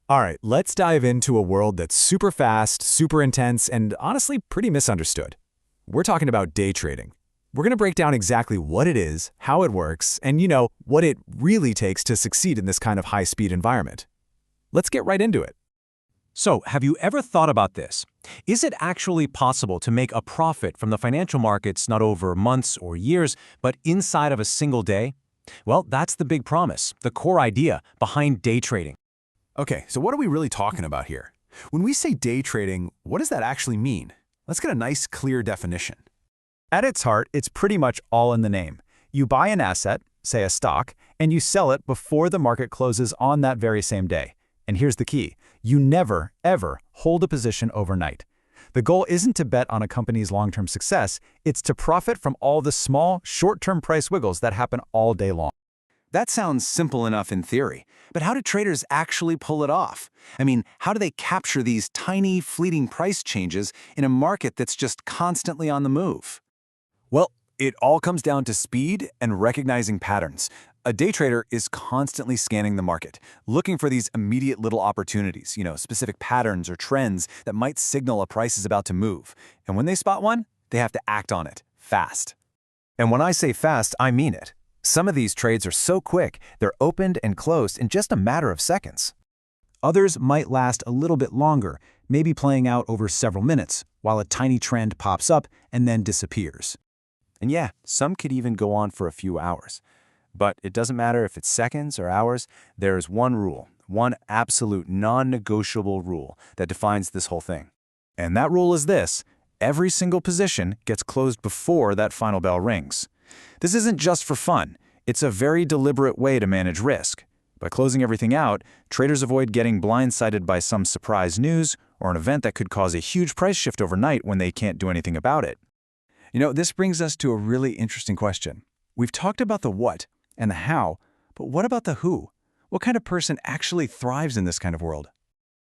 All right, let's dive into a world that's super fast, super intense, and honestly pretty misunderstood. We're talking about day trading. We're going to break down exactly what it is, how it works, and what it really takes to succeed in this kind of high-speed environment. Let's get right into it. So, have you ever thought about this? Is it actually possible to make a profit from the financial markets not over months or years, but inside of a single day? Well, that's the big promise, the core idea behind day trading. Okay, so what are we really talking about here? When we say day trading, what does that actually mean? Let's get a nice, clear definition. At its heart, it's pretty much all in the name. You buy an asset, say a stock, and you sell it before the market closes on that very same day. And here's the key. You never, ever hold a position overnight. The goal isn't to bet on a company's long-term success, it's to profit from all the small, short-term price wiggles that happen all day long. That sounds simple enough in theory, but how do traders actually pull it off? I mean, how do they capture these tiny, fleeting price changes in a market that's just constantly on the move? Well, it all comes down to speed and recognizing patterns. A day trader is constantly scanning the market, looking for these immediate little opportunities, specific patterns or trends that might signal a price is about to move. And when they spot one, they have to act on it, fast. And when I say fast, I mean it. Some of these trades are so quick, they're opened and closed in just a matter of seconds. Others might last a little bit longer, maybe playing out over several minutes, while a tiny trend pops up and then disappears. And yeah, some could even go on for a few hours. But it doesn't matter if it's seconds or hours, there is one rule, one absolute non-negotiable rule that defines this whole thing. And that rule is this: every single position gets closed before that final bell rings. This isn't just for fun. It's a very deliberate way to manage risk. By closing everything out, traders avoid getting blindsided by some surprise news or an event that could cause a huge price shift overnight when they can't do anything about it. This brings us to a really interesting question. We've talked about the what and the how, but what about the who? What kind of person actually thrives in this kind of world?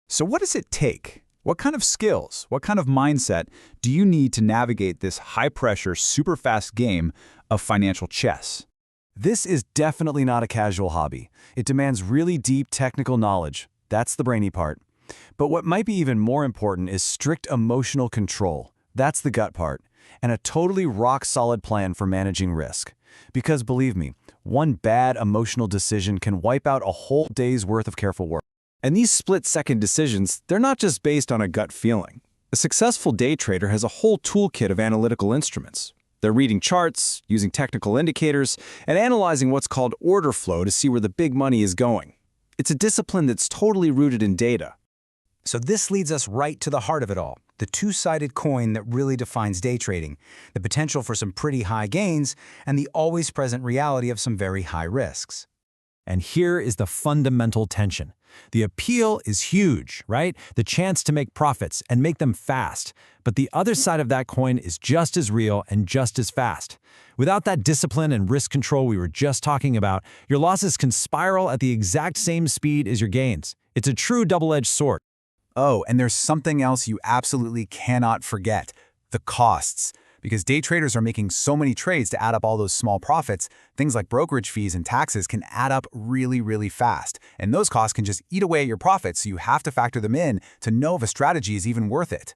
So what does it take? What kind of skills, what kind of mindset do you need to navigate this high-pressure, super-fast game of financial chess? This is definitely not a casual hobby. It demands really deep technical knowledge. That's the brainy part. But what might be even more important is strict emotional control. That's the gut part. And a totally rock-solid plan for managing risk. Because believe me, one bad emotional decision can wipe out a whole day's worth of careful work. And these split-second decisions, they're not just based on a gut feeling. A successful day trader has a whole toolkit of analytical instruments. They're reading charts, using technical indicators, and analyzing what's called order flow to see where the big money is going. It's a discipline that's totally rooted in data. So this leads us right to the heart of it all, the two-sided coin that really defines day trading, the potential for some pretty high gains, and the always present reality of some very high risks. And here is the fundamental tension. The appeal is huge, right? The chance to make profits and make them fast. But the other side of that coin is just as real and just as fast. Without that discipline and risk control we were just talking about, your losses can spiral at the exact same speed as your gains. It's a true double-edged sword. Oh, and there's something else you absolutely cannot forget: the costs. Because day traders are making so many trades to add up all those small profits, things like brokerage fees and taxes can add up really, really fast. And those costs can just eat away at your profits, so you have to factor them in to know if a strategy is even worth it.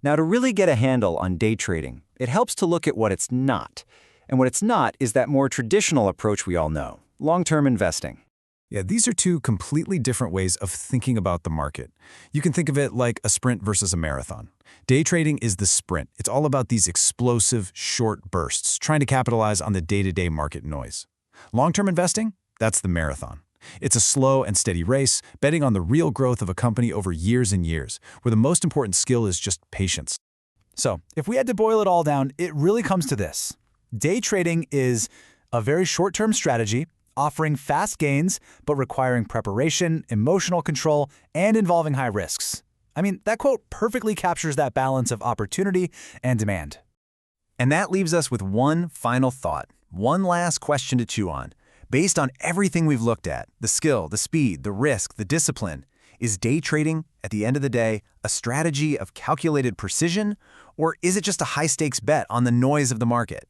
Now, to really get a handle on day trading, it helps to look at what it's not. And what it's not is that more traditional approach we all know, long-term investing. Yeah, these are two completely different ways of thinking about the market. You can think of it like a sprint versus a marathon. Day trading is the sprint. It's all about these explosive, short bursts, trying to capitalize on the day-to-day market noise. Long-term investing? That's the marathon. It's a slow and steady race, betting on the real growth of a company over years and years, where the most important skill is just patience. So, if we had to boil it all down, it really comes to this. Day trading is a very short-term strategy, offering fast gains, but requiring preparation, emotional control, and involving high risks. I mean, that quote perfectly captures that balance of opportunity and demand. And that leaves us with one final thought, one last question to chew on. Based on everything we've looked at, the skill, the speed, the risk, the discipline, is day trading, at the end of the day, a strategy of calculated precision, or is it just a high-stakes bet on the noise of the market?